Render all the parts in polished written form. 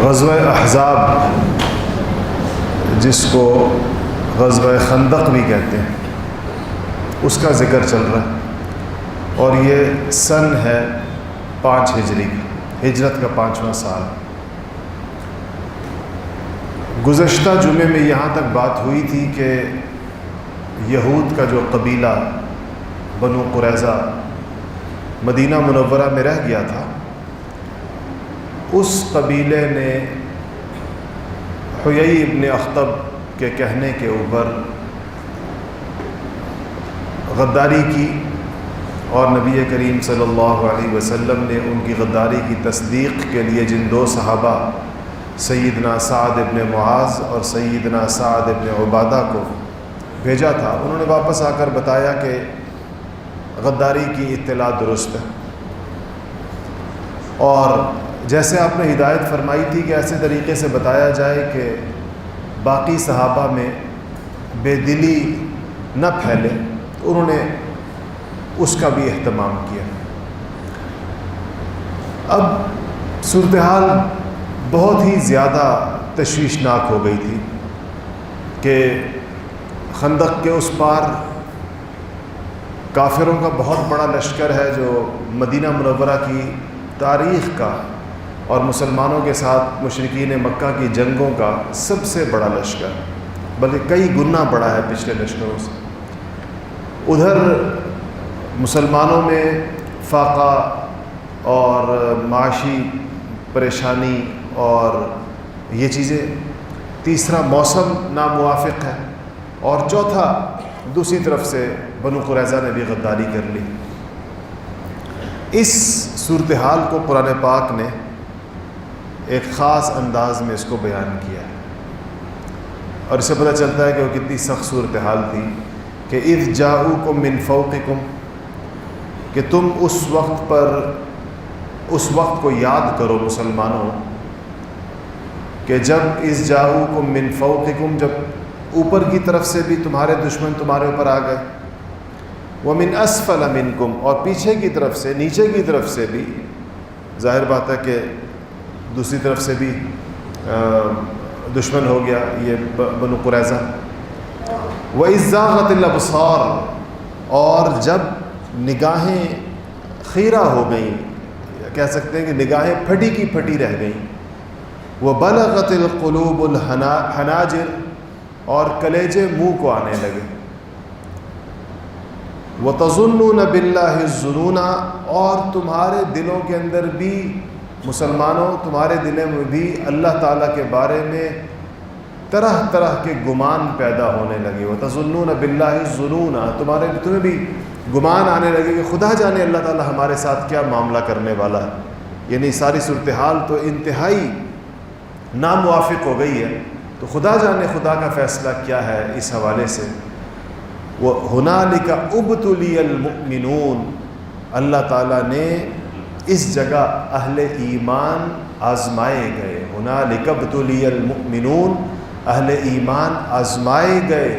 غزوہ احزاب جس کو غزوہ خندق بھی کہتے ہیں، اس کا ذکر چل رہا ہے، اور یہ سن ہے 5 ہجری کا، ہجرت کا 5واں سال۔ گزشتہ جمعے میں یہاں تک بات ہوئی تھی کہ یہود کا جو قبیلہ بنو قریظہ مدینہ منورہ میں رہ گیا تھا، اس قبیلے نے حیی ابن اخطب کے کہنے کے اوپر غداری کی، اور نبی کریم صلی اللہ علیہ وسلم نے ان کی غداری کی تصدیق کے لیے جن 2 صحابہ سیدنا سعد ابن معاذ اور سیدنا سعد ابن عبادہ کو بھیجا تھا، انہوں نے واپس آ کر بتایا کہ غداری کی اطلاع درست ہے، اور جیسے آپ نے ہدایت فرمائی تھی کہ ایسے طریقے سے بتایا جائے کہ باقی صحابہ میں بے دلی نہ پھیلے، تو انہوں نے اس کا بھی اہتمام کیا۔ اب صورتحال بہت ہی زیادہ تشویشناک ہو گئی تھی کہ خندق کے اس پار کافروں کا بہت بڑا لشکر ہے جو مدینہ منورہ کی تاریخ کا اور مسلمانوں کے ساتھ مشرکین مکہ کی جنگوں کا سب سے بڑا لشکر، بلکہ کئی گنا بڑا ہے پچھلے لشکروں سے۔ ادھر مسلمانوں میں فاقہ اور معاشی پریشانی اور یہ چیزیں، تیسرا موسم ناموافق ہے، اور چوتھا دوسری طرف سے بنو قریظہ نے بھی غداری کر لی۔ اس صورتحال کو قرآن پاک نے ایک خاص انداز میں اس کو بیان کیا ہے، اور اس سے پتہ چلتا ہے کہ وہ کتنی سخت صورتحال تھی کہ اذ جاؤکم من فوقکم، کہ تم اس وقت کو یاد کرو مسلمانوں کہ جب اذ جاؤکم من فوقکم، جب اوپر کی طرف سے بھی تمہارے دشمن تمہارے اوپر آ گئے، ومن اسفل منکم، اور پیچھے کی طرف سے، نیچے کی طرف سے بھی، ظاہر بات ہے کہ دوسری طرف سے بھی دشمن ہو گیا یہ بنو قریظہ۔ وَإِذْ زَاغَتِ الْأَبْصَارُ، اور جب نگاہیں خیرہ ہو گئیں، کہہ سکتے ہیں کہ نگاہیں پھٹی کی پھٹی رہ گئیں۔ وَبَلَغَتِ الْقُلُوبُ الْحَنَاجِرَ، اور کلیجے منہ کو آنے لگے۔ وَتَظُنُّونَ بِاللَّهِ الظُّنُونَ، اور تمہارے دلوں کے اندر بھی، مسلمانوں تمہارے دلوں میں بھی اللہ تعالیٰ کے بارے میں طرح طرح کے گمان پیدا ہونے لگے۔ وَتَظُنُّونَ بِاللَّهِ الظُّنُونَ، تمہیں بھی گمان آنے لگے کہ خدا جانے اللہ تعالیٰ ہمارے ساتھ کیا معاملہ کرنے والا ہے، یعنی ساری صورتحال تو انتہائی ناموافق ہو گئی ہے، تو خدا جانے خدا کا فیصلہ کیا ہے اس حوالے سے۔ وَهُنَالِكَ اُبْتُلِيَ الْمُؤْمِنُونَ، اللہ تعالیٰ نے اس جگہ اہل ایمان آزمائے گئے۔ هُنَالِكَ ابْتُلِيَ الْمُؤْمِنُونَ، اہل ایمان آزمائے گئے۔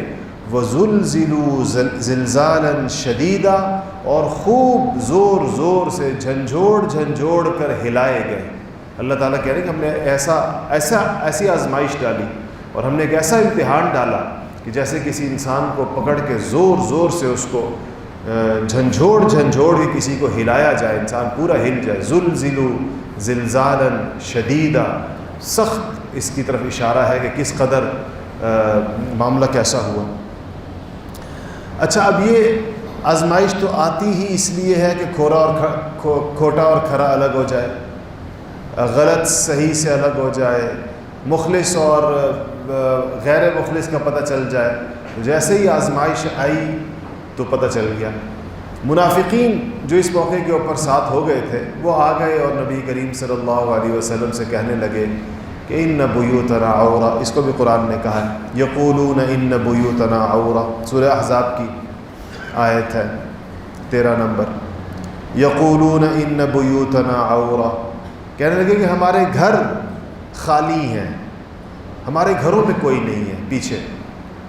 وَزُلْزِلُوا زِلْزَالًا شَدِيدًا، اور خوب زور زور سے جھنجھوڑ کر ہلائے گئے۔ اللہ تعالیٰ کہہ رہے ہیں کہ ہم نے ایسی آزمائش ڈالی، اور ہم نے ایک ایسا امتحان ڈالا کہ جیسے کسی انسان کو پکڑ کے زور سے اس کو جھنجھوڑ کے کسی کو ہلایا جائے، انسان پورا ہل جائے۔ زُلْزِلُوا زِلْزَالًا شَدِيدًا، سخت اس کی طرف اشارہ ہے کہ کس قدر معاملہ کیسا ہوا۔ اچھا، اب یہ آزمائش تو آتی ہی اس لیے ہے کہ کھوٹا اور کھرا الگ ہو جائے، غلط صحیح سے الگ ہو جائے، مخلص اور غیر مخلص کا پتہ چل جائے۔ جیسے ہی آزمائش آئی تو پتہ چل گیا۔ منافقین جو اس موقع کے اوپر ساتھ ہو گئے تھے، وہ آ گئے اور نبی کریم صلی اللہ علیہ وسلم سے کہنے لگے کہ ان بیوتنا عورہ، اس کو بھی قرآن نے کہا ہے، یقولون ان بیوتنا عورہ، سورہ احزاب کی آیت ہے 13 نمبر۔ یقولون ان بیوتنا عورہ، کہنے لگے کہ ہمارے گھر خالی ہیں، ہمارے گھروں میں کوئی نہیں ہے پیچھے،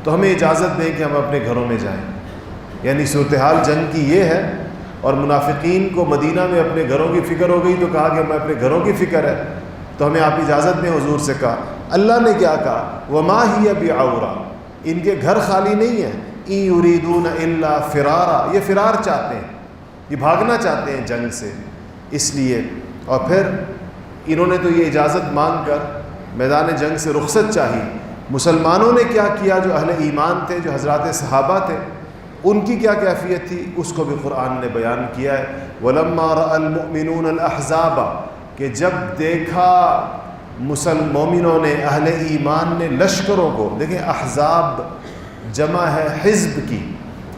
تو ہمیں اجازت دیں کہ ہم اپنے گھروں میں جائیں۔ یعنی صورتحال جنگ کی یہ ہے، اور منافقین کو مدینہ میں اپنے گھروں کی فکر ہو گئی، تو کہا کہ ہمیں اپنے گھروں کی فکر ہے، تو ہمیں آپ اجازت دیں حضور سے کہا. اللہ نے کیا کہا؟ وما ہی بعورا، ان کے گھر خالی نہیں ہیں. ان یریدون الا فرارا، یہ فرار چاہتے ہیں، یہ بھاگنا چاہتے ہیں جنگ سے. اس لیے اور پھر انہوں نے تو یہ اجازت مانگ کر میدان جنگ سے رخصت چاہی. مسلمانوں نے کیا کیا؟ جو اہل ایمان تھے، جو حضرات صحابہ تھے، ان کی کیا کیفیت تھی اس کو بھی قرآن نے بیان کیا ہے. وَلَمَّا رَأَى الْمُؤْمِنُونَ الْأَحْزَابَ، کہ جب دیکھا مومنوں نے، اہل ایمان نے لشکروں کو. دیکھیں احزاب جمع ہے حزب کی،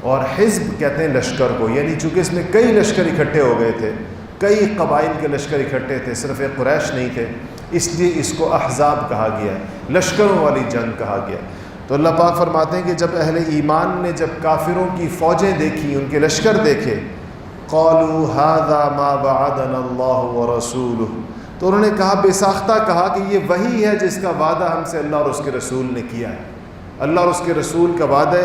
اور حزب کہتے ہیں لشکر کو، یعنی چونکہ اس میں کئی لشکر اکٹھے ہو گئے تھے، کئی قبائل کے لشکر اکٹھے تھے، صرف ایک قریش نہیں تھے، اس لیے اس کو احزاب کہا گیا ہے، لشکروں والی جنگ کہا گیا. تو اللہ پاک فرماتے ہیں کہ جب اہل ایمان نے جب کافروں کی فوجیں دیکھی، ان کے لشکر دیکھے، قالوا هذا ما وعدنا اللہ ورسولہ، تو انہوں نے کہا، بے ساختہ کہا کہ یہ وہی ہے جس کا وعدہ ہم سے اللہ اور اس کے رسول نے کیا ہے. اللہ اور اس کے رسول کا وعدہ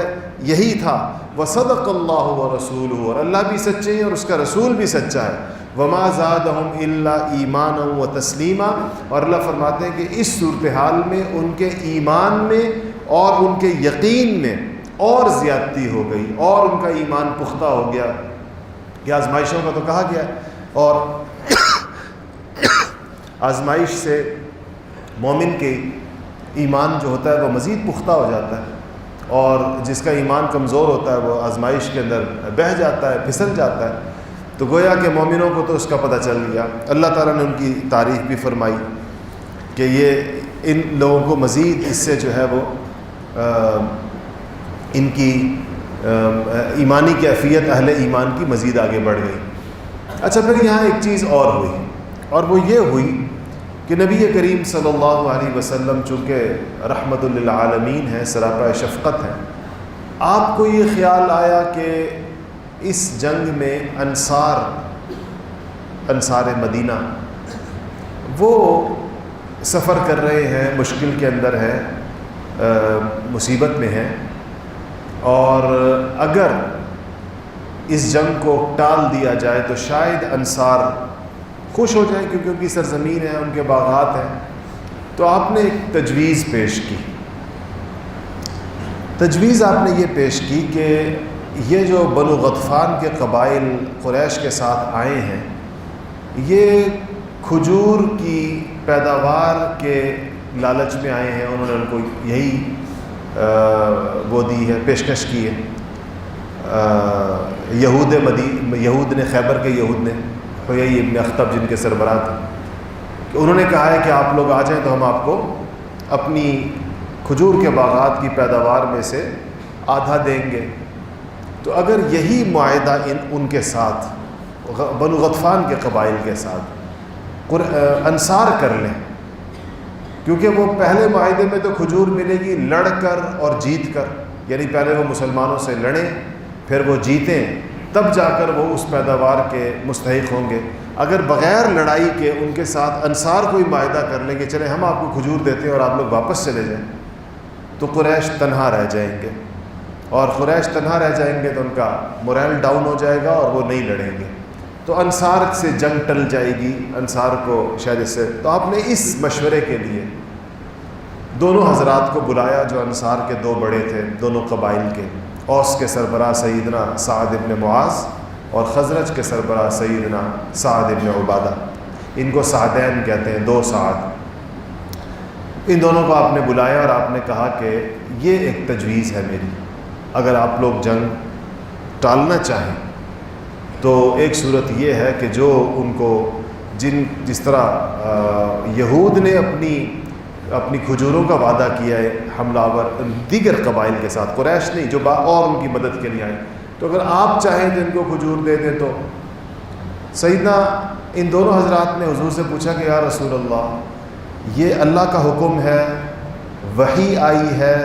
یہی تھا. وصدق اللہ ورسولہ، اور اللہ بھی سچے ہیں اور اس کا رسول بھی سچا ہے. وما زادہم الا ایمانا وتسلیما، اور اللہ فرماتے ہیں کہ اس صورتحال میں ان کے ایمان میں اور ان کے یقین میں اور زیادتی ہو گئی، اور ان کا ایمان پختہ ہو گیا. کہ آزمائشوں کا تو کہا گیا ہے، اور آزمائش سے مومن کے ایمان جو ہوتا ہے وہ مزید پختہ ہو جاتا ہے، اور جس کا ایمان کمزور ہوتا ہے وہ آزمائش کے اندر بہہ جاتا ہے، پھسل جاتا ہے. تو گویا کہ مومنوں کو تو اس کا پتہ چل گیا. اللہ تعالیٰ نے ان کی تعریف بھی فرمائی کہ یہ ان لوگوں کو مزید اس سے جو ہے وہ ان کی ایمانی کیفیت اہل ایمان کی مزید آگے بڑھ گئی. اچھا، پھر یہاں ایک چیز اور ہوئی، اور وہ یہ ہوئی کہ نبی کریم صلی اللہ علیہ وسلم چونکہ رحمت للعالمین ہے، سراپا شفقت ہے، آپ کو یہ خیال آیا کہ اس جنگ میں انصار مدینہ وہ سفر کر رہے ہیں، مشکل کے اندر ہے، مصیبت میں ہیں، اور اگر اس جنگ کو ٹال دیا جائے تو شاید انصار خوش ہو جائیں، کیونکہ ان کی سرزمین ہے، ان کے باغات ہیں. تو آپ نے ایک تجویز پیش کی. تجویز آپ نے یہ پیش کی کہ یہ جو بنو غطفان کے قبائل قریش کے ساتھ آئے ہیں، یہ کھجور کی پیداوار کے لالچ میں آئے ہیں. انہوں نے ان کو یہی وہ دی ہے، پیشکش کی ہے. یہود نے، خیبر کے یہود نے، حیی ابن اخطب جن کے سربراہ تھے، کہ انہوں نے کہا ہے کہ آپ لوگ آ جائیں تو ہم آپ کو اپنی کھجور کے باغات کی پیداوار میں سے آدھا دیں گے. تو اگر یہی معاہدہ ان کے ساتھ، بنو غطفان کے قبائل کے ساتھ انصار کر لیں، کیونکہ وہ پہلے معاہدے میں تو کھجور ملے گی لڑ کر اور جیت کر، یعنی پہلے وہ مسلمانوں سے لڑیں، پھر وہ جیتیں، تب جا کر وہ اس پیداوار کے مستحق ہوں گے. اگر بغیر لڑائی کے ان کے ساتھ انصار کوئی معاہدہ کر لیں کہ چلیں ہم آپ کو کھجور دیتے ہیں اور آپ لوگ واپس چلے جائیں، تو قریش تنہا رہ جائیں گے، اور قریش تنہا رہ جائیں گے تو ان کا مورائل ڈاؤن ہو جائے گا اور وہ نہیں لڑیں گے. تو انصار سے جنگ ٹل جائے گی، انصار کو شاید اس سے. تو آپ نے اس مشورے کے لیے دونوں حضرات کو بلایا جو انصار کے دو بڑے تھے، دونوں قبائل کے. اوس کے سربراہ سیدنا سعد ابن معاذ اور خزرج کے سربراہ سیدنا سعد ابن عبادہ. ان کو سعدین کہتے ہیں، دو سعد. ان دونوں کو آپ نے بلایا اور آپ نے کہا کہ یہ ایک تجویز ہے میری، اگر آپ لوگ جنگ ٹالنا چاہیں تو ایک صورت یہ ہے کہ جو ان کو جس طرح یہود نے اپنی کھجوروں کا وعدہ کیا ہے حملہ آور دیگر قبائل کے ساتھ، قریش نہیں جو اور ان کی مدد کے لیے آئے، تو اگر آپ چاہیں تو ان کو کھجور دے دیں. تو سیدنا ان دونوں حضرات نے حضور سے پوچھا کہ یا رسول اللہ، یہ اللہ کا حکم ہے، وحی آئی ہے،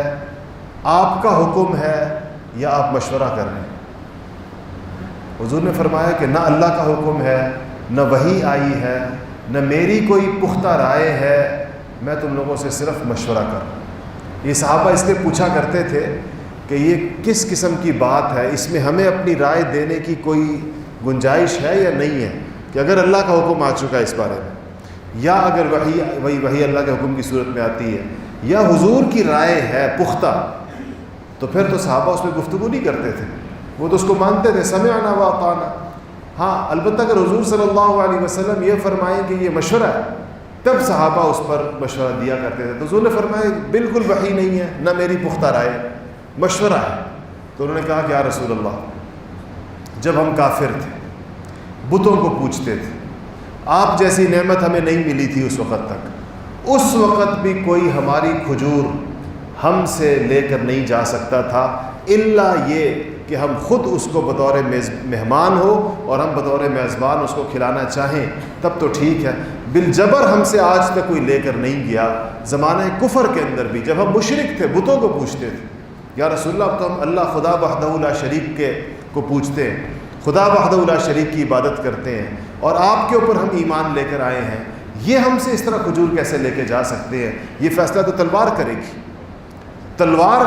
آپ کا حکم ہے، یا آپ مشورہ کر رہے ہیں؟ حضور نے فرمایا کہ نہ اللہ کا حکم ہے، نہ وحی آئی ہے، نہ میری کوئی پختہ رائے ہے، میں تم لوگوں سے صرف مشورہ کر رہا ہوں. یہ صحابہ اس لیے پوچھا کرتے تھے کہ یہ کس قسم کی بات ہے، اس میں ہمیں اپنی رائے دینے کی کوئی گنجائش ہے یا نہیں ہے، کہ اگر اللہ کا حکم آ چکا ہے اس بارے میں. یا اگر وحی اللہ کے حکم کی صورت میں آتی ہے یا حضور کی رائے ہے پختہ، تو پھر تو صحابہ اس پہ گفتگو نہیں کرتے تھے، وہ تو اس کو مانتے تھے، سمعنا و اطعنا۔ ہاں البتہ اگر حضور صلی اللہ علیہ وسلم یہ فرمائیں کہ یہ مشورہ ہے، تب صحابہ اس پر مشورہ دیا کرتے تھے۔ تو حضور نے فرمایا بالکل وحی نہیں ہے، نہ میری پختہ رائے، مشورہ ہے۔ تو انہوں نے کہا کہ یا رسول اللہ، جب ہم کافر تھے، بتوں کو پوجتے تھے، آپ جیسی نعمت ہمیں نہیں ملی تھی اس وقت تک، اس وقت بھی کوئی ہماری کھجور ہم سے لے کر نہیں جا سکتا تھا، الا یہ کہ ہم خود اس کو بطور مہمان ہو اور ہم بطور میزبان اس کو کھلانا چاہیں، تب تو ٹھیک ہے۔ بالجبر ہم سے آج تک کوئی لے کر نہیں گیا۔ زمانہ کفر کے اندر بھی جب ہم مشرک تھے، بتوں کو پوجتے تھے، یا رسول اللہ اب تو ہم اللہ خدا وحدہ لا شریک کو پوجتے ہیں، خدا وحدہ لا شریک کی عبادت کرتے ہیں، اور آپ کے اوپر ہم ایمان لے کر آئے ہیں، یہ ہم سے اس طرح کھجور کیسے لے کے جا سکتے ہیں؟ یہ فیصلہ تو تلوار کرے گی، تلوار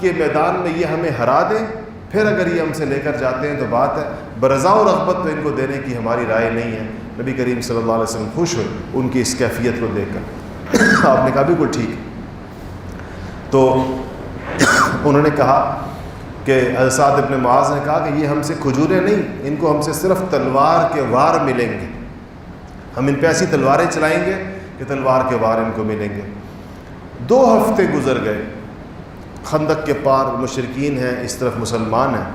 کے میدان میں یہ ہمیں ہرا دیں، پھر اگر یہ ہم سے لے کر جاتے ہیں تو بات ہے، برضا و رغبت تو ان کو دینے کی ہماری رائے نہیں ہے۔ نبی کریم صلی اللہ علیہ وسلم خوش ہوئے ان کی اس کیفیت کو دیکھ کر۔ آپ نے کہا بالکل ٹھیک۔ تو انہوں نے کہا کہ سعد ابن معاذ نے کہا کہ یہ ہم سے کھجوریں نہیں، ان کو ہم سے صرف تلوار کے وار ملیں گے، ہم ان پہ ایسی تلواریں چلائیں گے کہ تلوار کے وار ان کو ملیں گے۔ 2 ہفتے گزر گئے، خندق کے پار مشرکین ہیں، اس طرف مسلمان ہیں،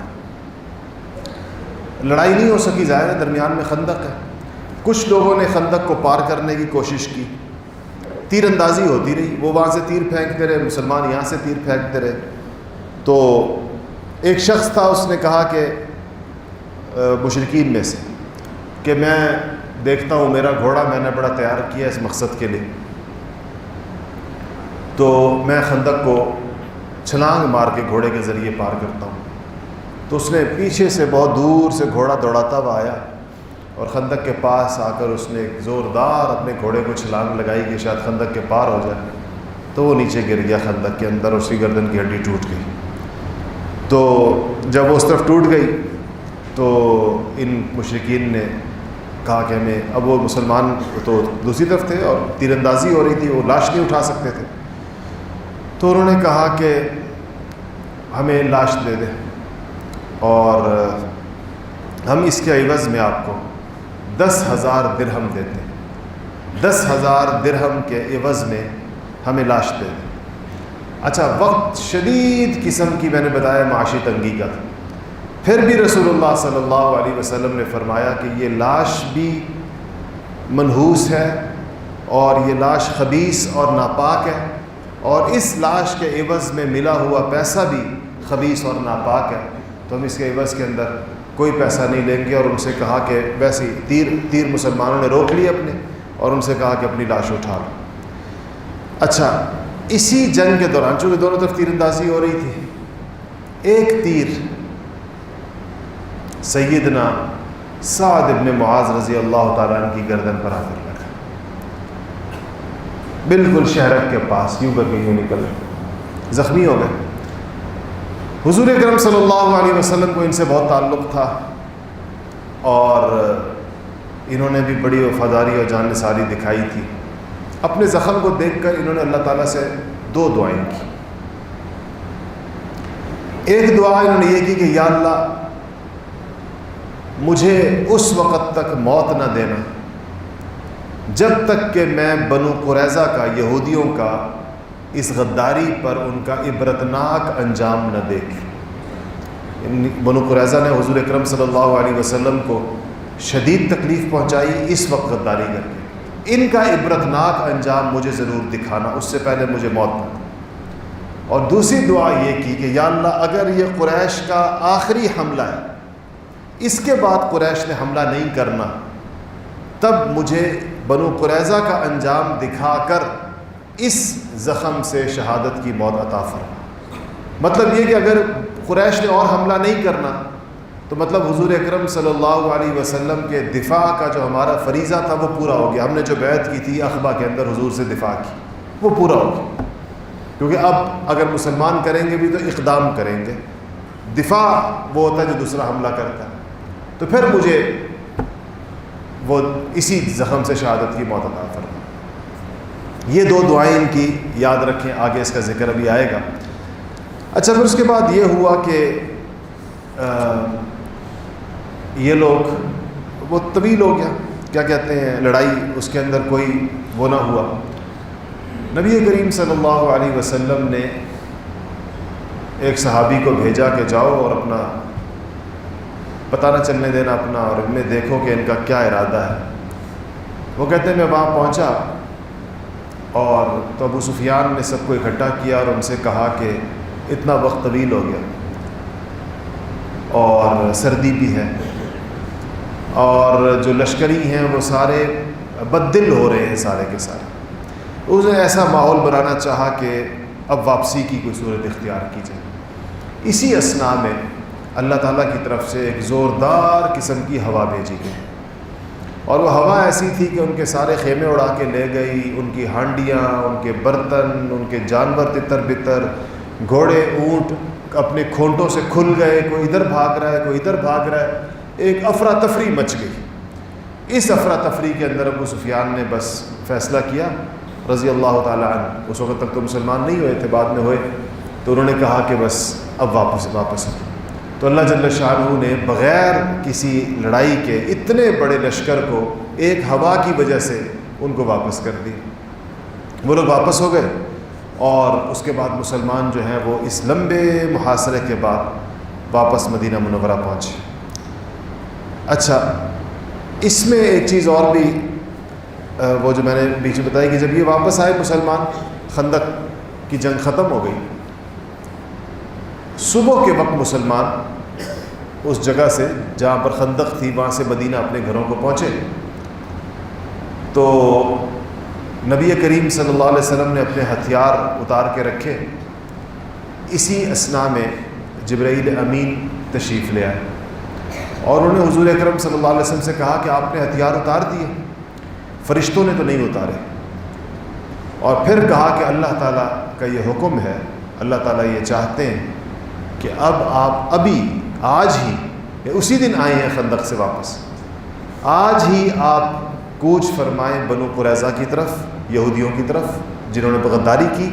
لڑائی نہیں ہو سکی، ظاہر ہے درمیان میں خندق ہے۔ کچھ لوگوں نے خندق کو پار کرنے کی کوشش کی، تیر اندازی ہوتی رہی، وہ وہاں سے تیر پھینکتے رہے، مسلمان یہاں سے تیر پھینکتے رہے۔ تو ایک شخص تھا، اس نے کہا کہ مشرکین میں سے کہ میں دیکھتا ہوں میرا گھوڑا میں نے بڑا تیار کیا اس مقصد کے لیے، تو میں خندق کو چھلانگ مار کے گھوڑے کے ذریعے پار کرتا ہوں۔ تو اس نے پیچھے سے بہت دور سے گھوڑا دوڑاتا ہوا آیا اور خندق کے پاس آ کر اس نے زوردار اپنے گھوڑے کو چھلانگ لگائی کہ شاید خندق کے پار ہو جائے، تو وہ نیچے گر گیا خندق کے اندر، اس کی گردن کی ہڈی ٹوٹ گئی۔ تو جب وہ اس طرف ٹوٹ گئی تو ان مشرکین نے کہا کہ ہمیں، اب وہ مسلمان تو دوسری طرف تھے اور تیر اندازی ہو رہی تھی، وہ لاش نہیں اٹھا سکتے تھے، تو انہوں نے کہا کہ ہمیں لاش دے دیں اور ہم اس کے عوض میں آپ کو 10,000 درہم دیتے ہیں، 10,000 درہم کے عوض میں ہمیں لاش دے دیں۔ اچھا، وقت شدید قسم کی میں نے بتایا معاشی تنگی کا تھا، پھر بھی رسول اللہ صلی اللہ علیہ وسلم نے فرمایا کہ یہ لاش بھی منحوس ہے اور یہ لاش خبیث اور ناپاک ہے، اور اس لاش کے عوض میں ملا ہوا پیسہ بھی خبیث اور ناپاک ہے، تو ہم اس کے عوض کے اندر کوئی پیسہ نہیں لیں گے۔ اور ان سے کہا کہ ویسے تیر مسلمانوں نے روک لیے اپنے، اور ان سے کہا کہ اپنی لاش اٹھا لو۔ اچھا، اسی جنگ کے دوران چونکہ دونوں طرف تیر اندازی ہو رہی تھی، ایک تیر سیدنا سعد ابن معاذ رضی اللہ تعالیٰ عنہ کی گردن پر آ کر لگا، بالکل شہرک کے پاس، یوں کر کے یوں نکل گئے، زخمی ہو گئے۔ حضور اکرم صلی اللہ علیہ وسلم کو ان سے بہت تعلق تھا اور انہوں نے بھی بڑی وفاداری اور جان نثاری دکھائی تھی۔ اپنے زخم کو دیکھ کر انہوں نے اللہ تعالیٰ سے 2 دعائیں کی۔ ایک دعا انہوں نے یہ کی کہ یا اللہ، مجھے اس وقت تک موت نہ دینا جب تک کہ میں بنو قریظہ کا، یہودیوں کا اس غداری پر ان کا عبرتناک انجام نہ دیکھیں۔ بنو قریظہ نے حضور اکرم صلی اللہ علیہ وسلم کو شدید تکلیف پہنچائی اس وقت غداری کر کے، ان کا عبرتناک انجام مجھے ضرور دکھانا، اس سے پہلے مجھے موت نہ دے۔ اور دوسری دعا یہ کی کہ یا اللہ، اگر یہ قریش کا آخری حملہ ہے، اس کے بعد قریش نے حملہ نہیں کرنا، تب مجھے بنو قریظہ کا انجام دکھا کر اس زخم سے شہادت کی موت عطا فرما۔ مطلب یہ کہ اگر قریش نے اور حملہ نہیں کرنا تو مطلب حضور اکرم صلی اللہ علیہ وسلم کے دفاع کا جو ہمارا فریضہ تھا وہ پورا ہو گیا۔ ہم نے جو بیعت کی تھی عقبہ کے اندر حضور سے دفاع کی، وہ پورا ہو گیا، کیونکہ اب اگر مسلمان کریں گے بھی تو اقدام کریں گے، دفاع وہ ہوتا ہے جو دوسرا حملہ کرتا ہے۔ تو پھر مجھے وہ اسی زخم سے شہادت کی موت عطا فرما۔ یہ دو دعائیں ان کی یاد رکھیں، آگے اس کا ذکر ابھی آئے گا۔ اچھا، پھر اس کے بعد یہ ہوا کہ یہ لوگ، وہ طویل ہو گیا، کیا کہتے ہیں، لڑائی، اس کے اندر کوئی وہ نہ ہوا۔ نبی کریم صلی اللہ علیہ وسلم نے ایک صحابی کو بھیجا کہ جاؤ اور اپنا پتہ نہ چلنے دینا اپنا، اور ان میں دیکھو کہ ان کا کیا ارادہ ہے۔ وہ کہتے ہیں میں وہاں پہنچا اور تو ابو سفیان نے سب کو اکٹھا کیا اور ان سے کہا کہ اتنا وقت طویل ہو گیا اور سردی بھی ہے، اور جو لشکری ہیں وہ سارے بد دل ہو رہے ہیں سارے کے سارے۔ اس نے ایسا ماحول بنانا چاہا کہ اب واپسی کی کوئی صورت اختیار کی جائے۔ اسی اثناء میں اللہ تعالیٰ کی طرف سے ایک زوردار قسم کی ہوا بھیجی گئی، اور وہ ہوا ایسی تھی کہ ان کے سارے خیمے اڑا کے لے گئی، ان کی ہانڈیاں، ان کے برتن، ان کے جانور تتر بتر، گھوڑے اونٹ اپنے کھونٹوں سے کھل گئے، کوئی ادھر بھاگ رہا ہے کوئی ادھر بھاگ رہا ہے، ایک افراتفری مچ گئی۔ اس افراتفری کے اندر ابو سفیان نے بس فیصلہ کیا رضی اللہ تعالیٰ عنہ، اس وقت تک تو مسلمان نہیں ہوئے تھے، بعد میں ہوئے، تو انہوں نے کہا کہ بس اب واپس تو اللہ جل شانہ نے بغیر کسی لڑائی کے اتنے بڑے لشکر کو ایک ہوا کی وجہ سے ان کو واپس کر دی۔ وہ لوگ واپس ہو گئے، اور اس کے بعد مسلمان جو ہیں وہ اس لمبے محاصرے کے بعد واپس مدینہ منورہ پہنچے۔ اچھا، اس میں ایک چیز اور بھی وہ جو میں نے بیچ میں بتائی کہ جب یہ واپس آئے مسلمان، خندق کی جنگ ختم ہو گئی، صبح کے وقت مسلمان اس جگہ سے جہاں پر خندق تھی وہاں سے مدینہ اپنے گھروں کو پہنچے، تو نبی کریم صلی اللہ علیہ وسلم نے اپنے ہتھیار اتار کے رکھے۔ اسی اثناء میں جبرائیل امین تشریف لے آئے، اور انہوں نے حضور اکرم صلی اللہ علیہ وسلم سے کہا کہ آپ نے ہتھیار اتار دیے، فرشتوں نے تو نہیں اتارے، اور پھر کہا کہ اللہ تعالیٰ کا یہ حکم ہے، اللہ تعالیٰ یہ چاہتے ہیں کہ اب آپ ابھی آج ہی یا اسی دن آئے ہیں خندق سے واپس، آج ہی آپ کوچ فرمائیں بنو قریظہ کی طرف، یہودیوں کی طرف جنہوں نے غداری کی،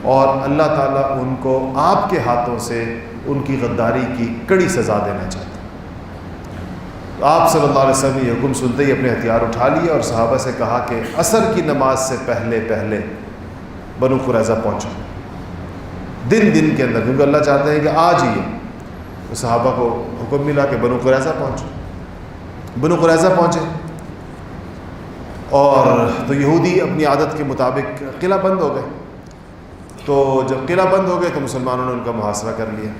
اور اللہ تعالیٰ ان کو آپ کے ہاتھوں سے ان کی غداری کی کڑی سزا دینا چاہتے ہیں۔ تو آپ صلی اللہ علیہ وسلم نے یہ حکم سنتے ہی اپنے ہتھیار اٹھا لیے اور صحابہ سے کہا کہ عصر کی نماز سے پہلے پہلے بنو قریظہ پہنچو، دن کے اندر، کیونکہ اللہ چاہتے ہیں کہ آج ہی ہے۔ تو صحابہ کو حکم ملا کہ بنو قریظہ پہنچو، بنو قریظہ پہنچے، اور تو یہودی اپنی عادت کے مطابق قلعہ بند ہو گئے۔ تو جب قلعہ بند ہو گئے تو مسلمانوں نے ان کا محاصرہ کر لیا،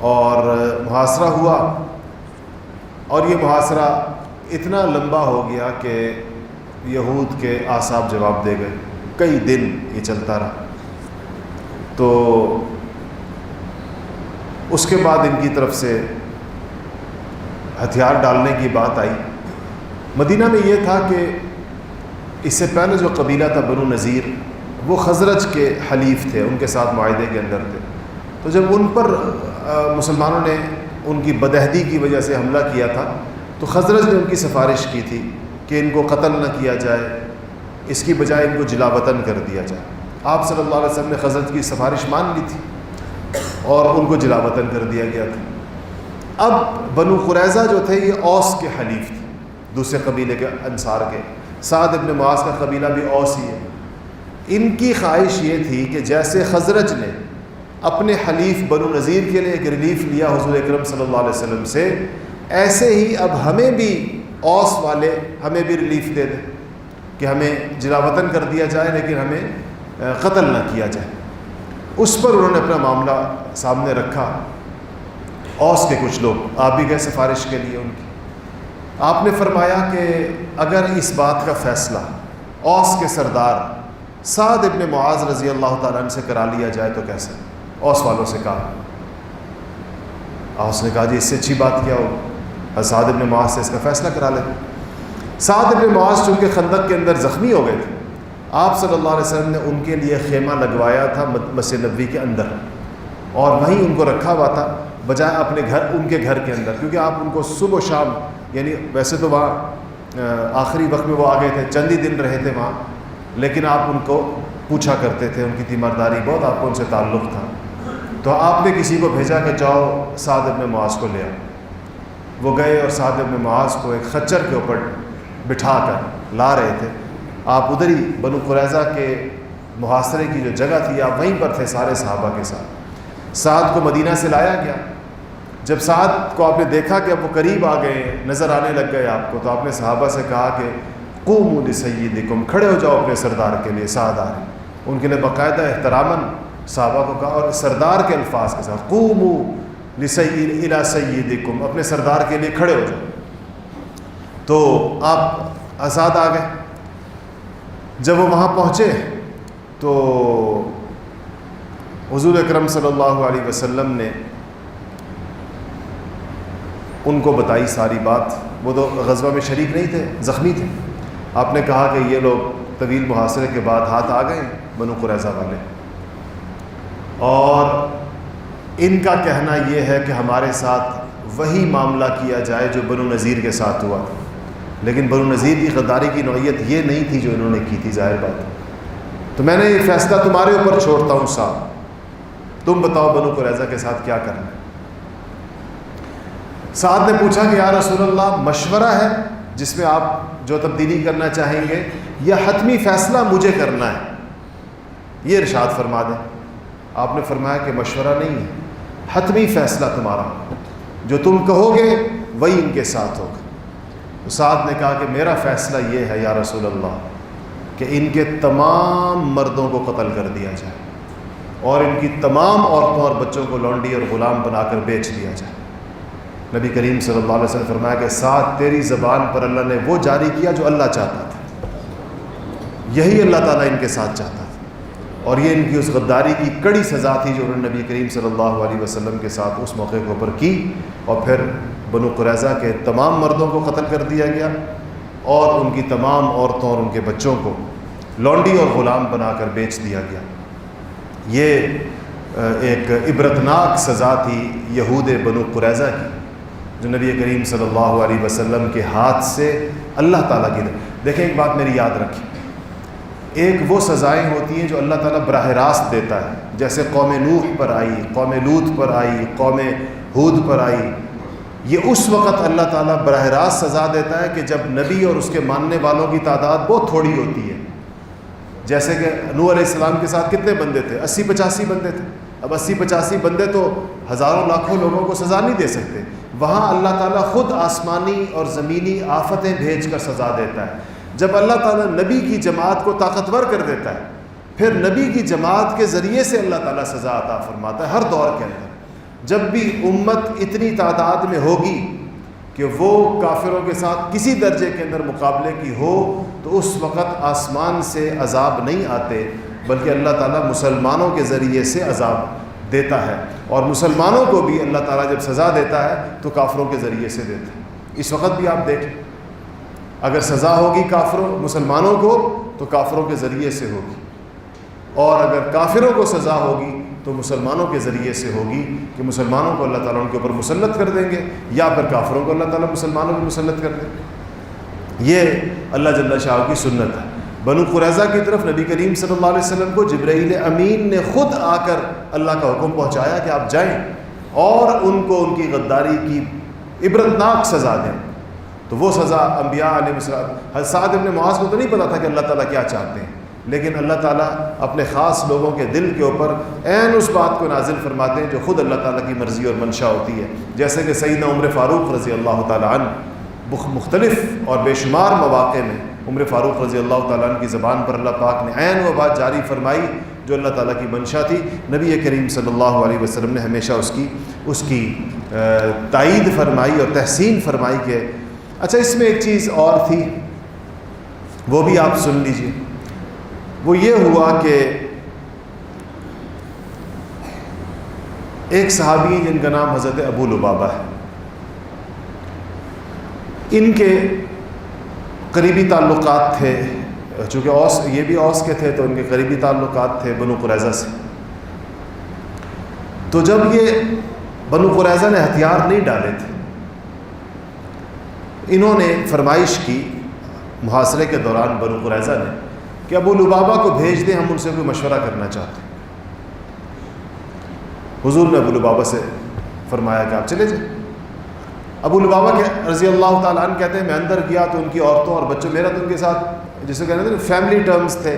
اور محاصرہ ہوا، اور یہ محاصرہ اتنا لمبا ہو گیا کہ یہود کے اعصاب جواب دے گئے، کئی دن یہ چلتا رہا۔ تو اس کے بعد ان کی طرف سے ہتھیار ڈالنے کی بات آئی۔ مدینہ میں یہ تھا کہ اس سے پہلے جو قبیلہ تھا بنو نذیر، وہ خزرج کے حلیف تھے، ان کے ساتھ معاہدے کے اندر تھے۔ تو جب ان پر مسلمانوں نے ان کی بدعہدی کی وجہ سے حملہ کیا تھا، تو خزرج نے ان کی سفارش کی تھی کہ ان کو قتل نہ کیا جائے، اس کی بجائے ان کو جلا وطن کر دیا جائے۔ آپ صلی اللہ علیہ وسلم نے خزرج کی سفارش مان لی تھی اور ان کو جلا وطن کر دیا گیا تھا۔ اب بنو قریظہ جو تھے یہ اوس کے حلیف تھے، دوسرے قبیلے کے انصار کے، سعد ابن معاذ کا قبیلہ بھی اوس ہی ہے۔ ان کی خواہش یہ تھی کہ جیسے خزرج نے اپنے حلیف بنو نذیر کے لیے ایک ریلیف لیا حضور اکرم صلی اللہ علیہ وسلم سے، ایسے ہی اب ہمیں بھی اوس والے ہمیں بھی ریلیف دے دیں کہ ہمیں جلا وطن کر دیا جائے لیکن ہمیں قتل نہ کیا جائے۔ اس پر انہوں نے اپنا معاملہ سامنے رکھا۔ اوس کے کچھ لوگ آپ بھی گئے سفارش کے لیے ان کی، آپ نے فرمایا کہ اگر اس بات کا فیصلہ اوس کے سردار سعد ابن معاذ رضی اللہ تعالیٰ عنہ سے کرا لیا جائے تو کیسے؟ اوس والوں سے کہا، اوس نے کہا جی اس سے اچھی بات کیا ہو، سعد ابن معاذ سے اس کا فیصلہ کرا لیں۔ سعد ابن معاذ چونکہ خندق کے اندر زخمی ہو گئے تھے، آپ صلی اللہ علیہ وسلم نے ان کے لیے خیمہ لگوایا تھا مسجد نبوی کے اندر، اور وہیں ان کو رکھا ہوا تھا بجائے اپنے گھر، ان کے گھر کے اندر، کیونکہ آپ ان کو صبح و شام یعنی ویسے تو وہاں آخری وقت میں وہ آ گئے تھے، چند ہی دن رہے تھے وہاں، لیکن آپ ان کو پوچھا کرتے تھے، ان کی تیمارداری بہت، آپ کو ان سے تعلق تھا. تو آپ نے کسی کو بھیجا کہ جاؤ سعد ابن معاذ کو لے آؤ. وہ گئے اور سعد ابن معاذ کو ایک خچر کے اوپر بٹھا کر لا رہے تھے. آپ ادھر ہی بنو قریظہ کے محاصرے کی جو جگہ تھی آپ وہیں پر تھے سارے صحابہ کے ساتھ. سعد کو مدینہ سے لایا گیا. جب سعد کو آپ نے دیکھا کہ اب وہ قریب آ گئے، نظر آنے لگ گئے آپ کو، تو آپ نے صحابہ سے کہا کہ قوموا لسیدکم، کھڑے ہو جاؤ اپنے سردار کے لیے. سعد آ رہے، ان کے لیے باقاعدہ احتراماً صحابہ کو کہا، اور سردار کے الفاظ کے ساتھ قوموا الی سیدکم، اپنے سردار کے لیے کھڑے ہو جاؤ. تو آپ آزاد آ گئے. جب وہ وہاں پہنچے تو حضور اکرم صلی اللہ علیہ وسلم نے ان کو بتائی ساری بات. وہ تو غزوہ میں شریک نہیں تھے، زخمی تھے. آپ نے کہا کہ یہ لوگ طویل محاصرے کے بعد ہاتھ آ گئے بنو قریظہ والے، اور ان کا کہنا یہ ہے کہ ہمارے ساتھ وہی معاملہ کیا جائے جو بنو نذیر کے ساتھ ہوا. لیکن بنو نذیر کی غداری کی نوعیت یہ نہیں تھی جو انہوں نے کی تھی، ظاہر بات. تو میں نے یہ فیصلہ تمہارے اوپر چھوڑتا ہوں صاحب، تم بتاؤ بنو قریظہ کے ساتھ کیا کرنا ہے. سعد نے پوچھا کہ یا رسول اللہ، مشورہ ہے جس میں آپ جو تبدیلی کرنا چاہیں گے، یا حتمی فیصلہ مجھے کرنا ہے؟ یہ ارشاد فرما دیں. آپ نے فرمایا کہ مشورہ نہیں ہے، حتمی فیصلہ تمہارا، جو تم کہو گے وہی ان کے ساتھ ہوگا. تو سعد نے کہا کہ میرا فیصلہ یہ ہے یا رسول اللہ کہ ان کے تمام مردوں کو قتل کر دیا جائے، اور ان کی تمام عورتوں اور بچوں کو لونڈی اور غلام بنا کر بیچ دیا جائے. نبی کریم صلی اللہ علیہ وسلم نے فرمایا کہ سعد، تیری زبان پر اللہ نے وہ جاری کیا جو اللہ چاہتا تھا. یہی اللہ تعالیٰ ان کے ساتھ چاہتا تھا، اور یہ ان کی اس غداری کی کڑی سزا تھی جو انہوں نے نبی کریم صلی اللہ علیہ وسلم کے ساتھ اس موقع کے اوپر کی. اور پھر بنو قریظہ کے تمام مردوں کو قتل کر دیا گیا، اور ان کی تمام عورتوں اور ان کے بچوں کو لونڈی اور غلام بنا کر بیچ دیا گیا. یہ ایک عبرتناک سزا تھی یہود بنو قریظہ کی، جو نبی کریم صلی اللہ علیہ وسلم کے ہاتھ سے اللہ تعالیٰ کی. دیکھیں ایک بات میری یاد رکھیں، ایک وہ سزائیں ہوتی ہیں جو اللہ تعالیٰ براہ راست دیتا ہے، جیسے قوم نوح پر آئی، قوم لوط پر آئی، قوم ہود پر آئی. یہ اس وقت اللہ تعالیٰ براہ راست سزا دیتا ہے کہ جب نبی اور اس کے ماننے والوں کی تعداد بہت تھوڑی ہوتی ہے. جیسے کہ نوح علیہ السلام کے ساتھ کتنے بندے تھے؟ 80-85 بندے تھے. اب 80-85 بندے تو ہزاروں لاکھوں لوگوں کو سزا نہیں دے سکتے. وہاں اللہ تعالیٰ خود آسمانی اور زمینی آفتیں بھیج کر سزا دیتا ہے. جب اللہ تعالیٰ نبی کی جماعت کو طاقتور کر دیتا ہے، پھر نبی کی جماعت کے ذریعے سے اللہ تعالیٰ سزا عطا فرماتا ہے. ہر دور کے اندر جب بھی امت اتنی تعداد میں ہوگی کہ وہ کافروں کے ساتھ کسی درجے کے اندر مقابلے کی ہو، تو اس وقت آسمان سے عذاب نہیں آتے، بلکہ اللہ تعالیٰ مسلمانوں کے ذریعے سے عذاب دیتا ہے. اور مسلمانوں کو بھی اللہ تعالیٰ جب سزا دیتا ہے تو کافروں کے ذریعے سے دیتا ہے. اس وقت بھی آپ دیکھیں، اگر سزا ہوگی مسلمانوں کو تو کافروں کے ذریعے سے ہوگی، اور اگر کافروں کو سزا ہوگی تو مسلمانوں کے ذریعے سے ہوگی، کہ مسلمانوں کو اللہ تعالیٰ ان کے اوپر مسلط کر دیں گے، یا پھر کافروں کو اللہ تعالیٰ مسلمانوں کو مسلط کر دیں گے. یہ اللہ جل شاہ کی سنت ہے. بنو قریظہ کی طرف نبی کریم صلی اللہ علیہ وسلم کو جبرائیل امین نے خود آ کر اللہ کا حکم پہنچایا کہ آپ جائیں اور ان کو ان کی غداری کی عبرتناک سزا دیں. تو وہ سزا انبیاء علیہ السلام، سعد ابن معاذ کو تو نہیں پتا تھا کہ اللہ تعالیٰ کیا چاہتے ہیں، لیکن اللہ تعالیٰ اپنے خاص لوگوں کے دل کے اوپر عین اس بات کو نازل فرماتے ہیں جو خود اللہ تعالیٰ کی مرضی اور منشا ہوتی ہے. جیسے کہ سیدنا عمر فاروق رضی اللہ تعالیٰ عنہ مختلف اور بے شمار مواقع میں عمر فاروق رضی اللہ تعالیٰ عنہ کی زبان پر اللہ پاک نے عین وہ بات جاری فرمائی جو اللہ تعالیٰ کی منشا تھی. نبی کریم صلی اللہ علیہ وسلم نے ہمیشہ اس کی تائید فرمائی اور تحسین فرمائی. کہ اچھا اس میں ایک چیز اور تھی، وہ بھی آپ سن لیجئے. وہ یہ ہوا کہ ایک صحابی جن کا نام حضرت ابو لبابہ ہے، ان کے قریبی تعلقات تھے، چونکہ اوس، یہ بھی اوس کے تھے تو ان کے قریبی تعلقات تھے بنو قریظہ سے. تو جب یہ بنو قریظہ نے ہتھیار نہیں ڈالے تھے، انہوں نے فرمائش کی محاصرے کے دوران بنو قریظہ نے کہ ابو لبابہ کو بھیج دیں، ہم ان سے کوئی مشورہ کرنا چاہتے ہیں۔ حضور نے ابو لبابہ سے فرمایا کہ آپ چلے جائیں۔ ابو لبابہ کے رضی اللہ تعالیٰ عنہ کہتے ہیں میں اندر گیا تو ان کی عورتوں اور بچوں، میرا تو ان کے ساتھ جسے کہتے ہیں فیملی ٹرمز تھے،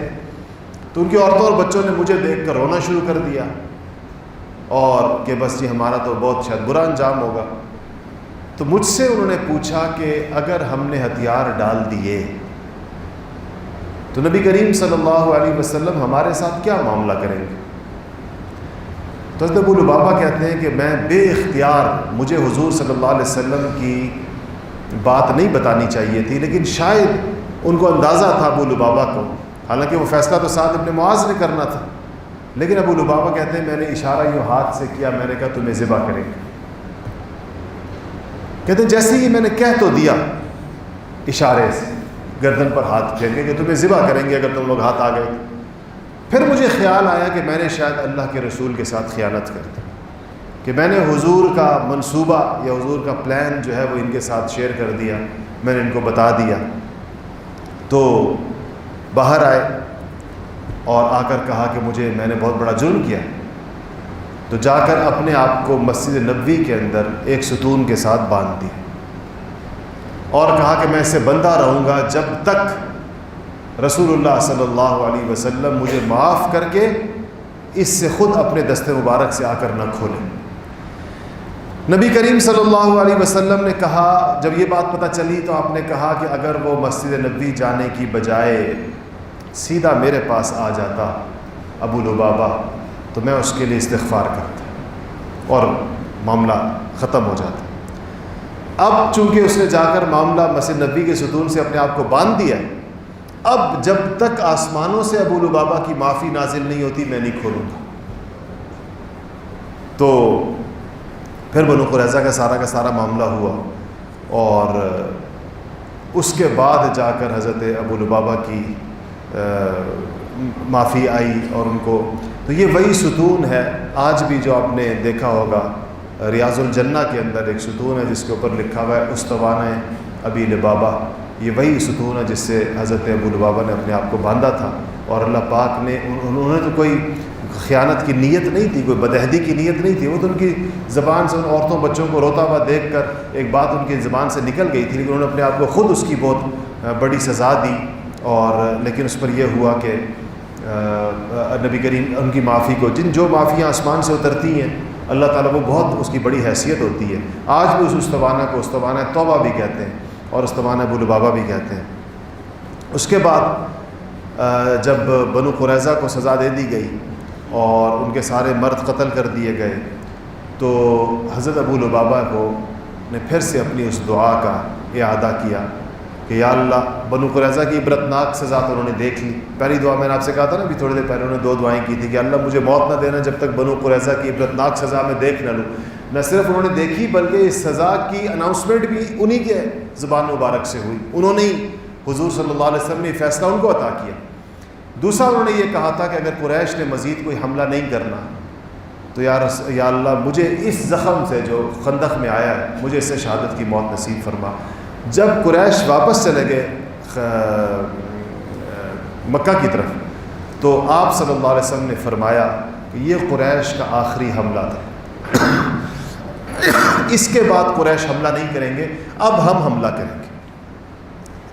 تو ان کی عورتوں اور بچوں نے مجھے دیکھ کر رونا شروع کر دیا اور کہ بس جی ہمارا تو بہت شاید برا انجام ہوگا۔ تو مجھ سے انہوں نے پوچھا کہ اگر ہم نے ہتھیار ڈال دیے تو نبی کریم صلی اللہ علیہ وسلم ہمارے ساتھ کیا معاملہ کریں گے؟ تو حضرت ابو لبابہ کہتے ہیں کہ میں بے اختیار، مجھے حضور صلی اللہ علیہ وسلم کی بات نہیں بتانی چاہیے تھی، لیکن شاید ان کو اندازہ تھا ابو لبابہ کو، حالانکہ وہ فیصلہ تو سعد ابن معاذ نے کرنا تھا، لیکن ابو لبابہ کہتے ہیں میں نے اشارہ یوں ہاتھ سے کیا، میں نے کہا تمہیں ذبح کریں گے۔ کہتے ہیں جیسے ہی میں نے کہہ تو دیا اشارے سے، گردن پر ہاتھ پھینکے کہ تمہیں ذبح کریں گے اگر تم لوگ ہاتھ آ گئے۔ پھر مجھے خیال آیا کہ میں نے شاید اللہ کے رسول کے ساتھ خیانت کر دی، کہ میں نے حضور کا منصوبہ یا حضور کا پلان جو ہے وہ ان کے ساتھ شیئر کر دیا، میں نے ان کو بتا دیا۔ تو باہر آئے اور آ کر کہا کہ میں نے بہت بڑا جرم کیا، تو جا کر اپنے آپ کو مسجد نبوی کے اندر ایک ستون کے ساتھ باندھ دیا اور کہا کہ میں اس سے بندہ رہوں گا جب تک رسول اللہ صلی اللہ علیہ وسلم مجھے معاف کر کے اس سے خود اپنے دست مبارک سے آ کر نہ کھولیں۔ نبی کریم صلی اللہ علیہ وسلم نے کہا، جب یہ بات پتہ چلی تو آپ نے کہا کہ اگر وہ مسجد نبوی جانے کی بجائے سیدھا میرے پاس آ جاتا ابو لبابہ تو میں اس کے لیے استغفار کرتا اور معاملہ ختم ہو جاتا۔ اب چونکہ اس نے جا کر معاملہ مسجد نبوی کے ستون سے اپنے آپ کو باندھ دیا، اب جب تک آسمانوں سے ابو لبابہ کی معافی نازل نہیں ہوتی میں نہیں کھولوں گا۔ تو پھر بنو قریظہ کا سارا معاملہ ہوا اور اس کے بعد جا کر حضرت ابو لبابہ کی معافی آئی اور ان کو، تو یہ وہی ستون ہے آج بھی جو آپ نے دیکھا ہوگا ریاض الجنہ کے اندر ایک ستون ہے جس کے اوپر لکھا ہوا ہے استوانہ ابی لبابہ، یہ وہی ستون ہے جس سے حضرت ابو لبابہ نے اپنے آپ کو باندھا تھا۔ اور اللہ پاک نے، انہوں نے تو کوئی خیانت کی نیت نہیں تھی، کوئی بدعہدی کی نیت نہیں تھی، وہ تو ان کی زبان سے ان عورتوں بچوں کو روتا ہوا دیکھ کر ایک بات ان کی زبان سے نکل گئی تھی، لیکن انہوں نے اپنے آپ کو خود اس کی بہت بڑی سزا دی، اور لیکن اس پر یہ ہوا کہ نبی کریم ان کی معافی کو، جو معافیاں آسمان سے اترتی ہیں اللہ تعالیٰ وہ بہت اس کی بڑی حیثیت ہوتی ہے۔ آج بھی اس استوانہ کو استوانہ توبہ بھی کہتے ہیں اور استوانہ ابو لبابہ بھی کہتے ہیں۔ اس کے بعد جب بنو قریظہ کو سزا دے دی گئی اور ان کے سارے مرد قتل کر دیے گئے تو حضرت ابو لبابہ کو نے پھر سے اپنی اس دعا کا اعادہ کیا کہ یا اللہ، بنو قریظہ کی عبرتناک سزا تو انہوں نے دیکھ لی۔ پہلی دعا میں نے آپ سے کہا تھا نا، ابھی تھوڑی دیر پہلے انہوں نے 2 دعائیں کی تھی کہ اللہ مجھے موت نہ دینا جب تک بنو قریظہ کی عبرتناک سزا میں دیکھ نہ لوں۔ نہ صرف انہوں نے دیکھی بلکہ اس سزا کی اناؤنسمنٹ بھی انہی کے زبان مبارک سے ہوئی، انہوں نے حضور صلی اللہ علیہ وسلم نے فیصلہ ان کو عطا کیا۔ دوسرا انہوں نے یہ کہا تھا کہ اگر قریش نے مزید کوئی حملہ نہیں کرنا تو یا اللہ مجھے اس زخم سے جو خندق میں آیا ہے مجھے اس سے شہادت کی موت نصیب فرما۔ جب قریش واپس چلے گئے مکہ کی طرف تو آپ صلی اللہ علیہ وسلم نے فرمایا کہ یہ قریش کا آخری حملہ تھا، اس کے بعد قریش حملہ نہیں کریں گے، اب ہم حملہ کریں گے،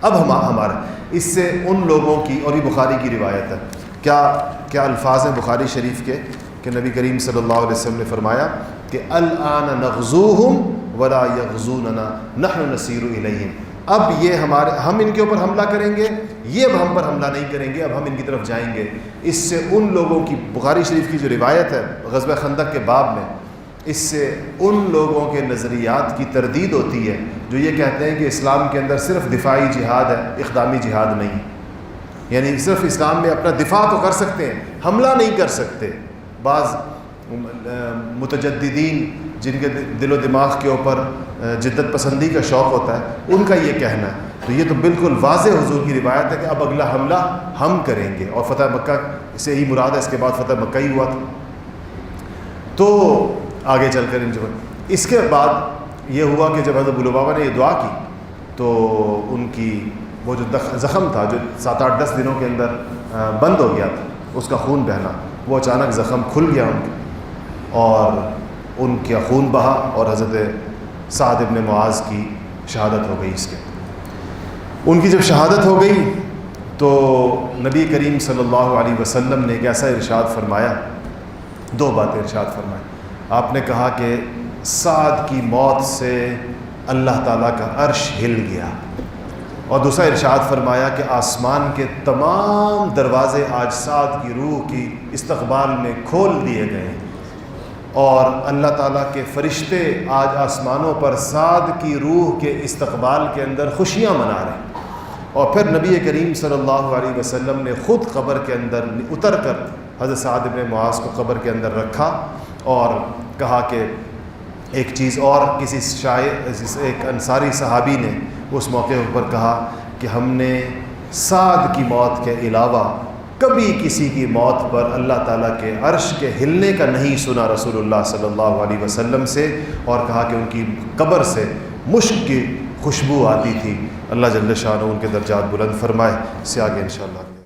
اب ہمارا۔ اس سے ان لوگوں کی، اور یہ بخاری کی روایت ہے، کیا الفاظ ہیں بخاری شریف کے کہ نبی کریم صلی اللہ علیہ وسلم نے فرمایا کہ الآن نغزوہم ولا یغزوننا نحن نسیر الیہم، اب یہ ہم ان کے اوپر حملہ کریں گے، یہ اب ہم پر حملہ نہیں کریں گے، اب ہم ان کی طرف جائیں گے۔ اس سے ان لوگوں کی، بخاری شریف کی جو روایت ہے غزوہ خندق کے باب میں، اس سے ان لوگوں کے نظریات کی تردید ہوتی ہے جو یہ کہتے ہیں کہ اسلام کے اندر صرف دفاعی جہاد ہے، اقدامی جہاد نہیں، یعنی صرف اسلام میں اپنا دفاع تو کر سکتے ہیں، حملہ نہیں کر سکتے۔ بعض متجددین جن کے دل و دماغ کے اوپر جدت پسندی کا شوق ہوتا ہے ان کا یہ کہنا ہے، تو یہ تو بالکل واضح حضور کی روایت ہے کہ اب اگلا حملہ ہم کریں گے، اور فتح مکہ سے ہی مراد ہے، اس کے بعد فتح مکہ ہی ہوا تھا۔ تو آگے چل کر اس کے بعد یہ ہوا کہ جب حضرت ابو لبابہ نے یہ دعا کی تو ان کی وہ جو زخم تھا جو 7-8-10 دنوں کے اندر بند ہو گیا تھا، اس کا خون بہنا، وہ اچانک زخم کھل گیا ان کا، اور ان کا خون بہا اور حضرت سعد ابن معاذ کی شہادت ہو گئی۔ اس کے ان کی جب شہادت ہو گئی تو نبی کریم صلی اللہ علیہ وسلم نے ایک ایسا ارشاد فرمایا، 2 باتیں ارشاد فرمائی۔ آپ نے کہا کہ سعد کی موت سے اللہ تعالیٰ کا عرش ہل گیا، اور دوسرا ارشاد فرمایا کہ آسمان کے تمام دروازے آج سعد کی روح کی استقبال میں کھول دیے گئے ہیں، اور اللہ تعالیٰ کے فرشتے آج آسمانوں پر سعد کی روح کے استقبال کے اندر خوشیاں منا رہے ہیں۔ اور پھر نبی کریم صلی اللہ علیہ وسلم نے خود قبر کے اندر اتر کر حضرت سعد بن معاذ کو قبر کے اندر رکھا، اور کہا کہ ایک چیز اور، کسی شاعر ایک انصاری صحابی نے اس موقع پر کہا کہ ہم نے سعد کی موت کے علاوہ کبھی کسی کی موت پر اللہ تعالیٰ کے عرش کے ہلنے کا نہیں سنا رسول اللہ صلی اللہ علیہ وسلم سے، اور کہا کہ ان کی قبر سے مشک کی خوشبو آتی تھی۔ اللہ جل شانہ ان کے درجات بلند فرمائے۔ اس سے آگے انشاءاللہ